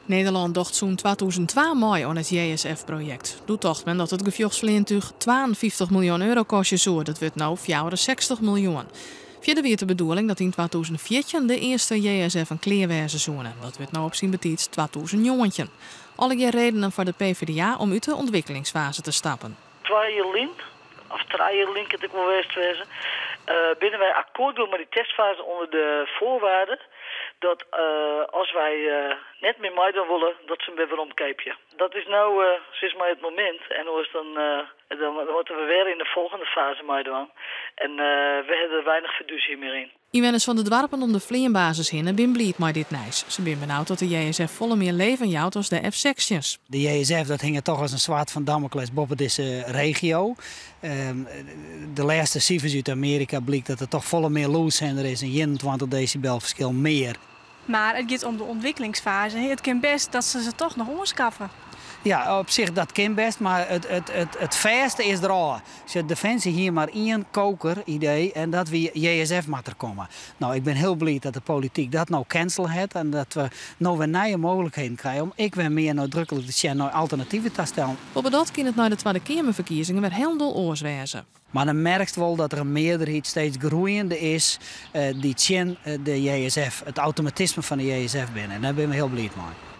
Nederland docht zo'n 2002 mooi aan het JSF-project. Doet dacht men dat het gevechtsvliegtuig 52 miljoen euro kostje zou. Dat wordt nou 64 miljoen. Verder weer de bedoeling dat in 2014 de eerste JSF een kleerwezen zoenen. Dat wordt nou op zijn betiets 2000 jongetje. Alle redenen voor de PvdA om uit de ontwikkelingsfase te stappen. 2 jaar link, of 3 jaar link, het ik wel wezen. Binnen wij akkoord doen met die testfase onder de voorwaarden dat als wij net meer meedoen willen, dat ze hem weer omkeepje. Dat is nou sinds maar het moment. En dan moeten we weer in de volgende fase meedoen. En we hebben er weinig fiducie meer in. Inwoners van de dorpen om de vleenbasis heen ben blied maar dit nijs. Ze zijn benauwd dat de JSF volle meer leven jouwt als de F-sections. De JSF dat hing er toch als een zwaard van Damocles boven deze regio. De laatste cijfers uit Amerika blijkt dat er toch volle meer looszender is en 21 decibel verschil meer. Maar het gaat om de ontwikkelingsfase. Het kan best dat ze toch nog omschaffen. Ja, op zich dat kan best, maar het verste is er al. Ze Defensie hier maar één koker-idee en dat we JSF mag er komen. Nou, ik ben heel blij dat de politiek dat nou cancel heeft en dat we nou weer nieuwe mogelijkheden krijgen om ik weer meer nadrukkelijk te zien naar alternatieven te stellen. Op dat kan het na de Tweede Kamerverkiezingen weer heel dol oors wezen. Maar dan merkt wel dat er een meerderheid steeds groeiende is die zien de JSF, het automatisme van de JSF binnen. En daar ben ik heel blij mee.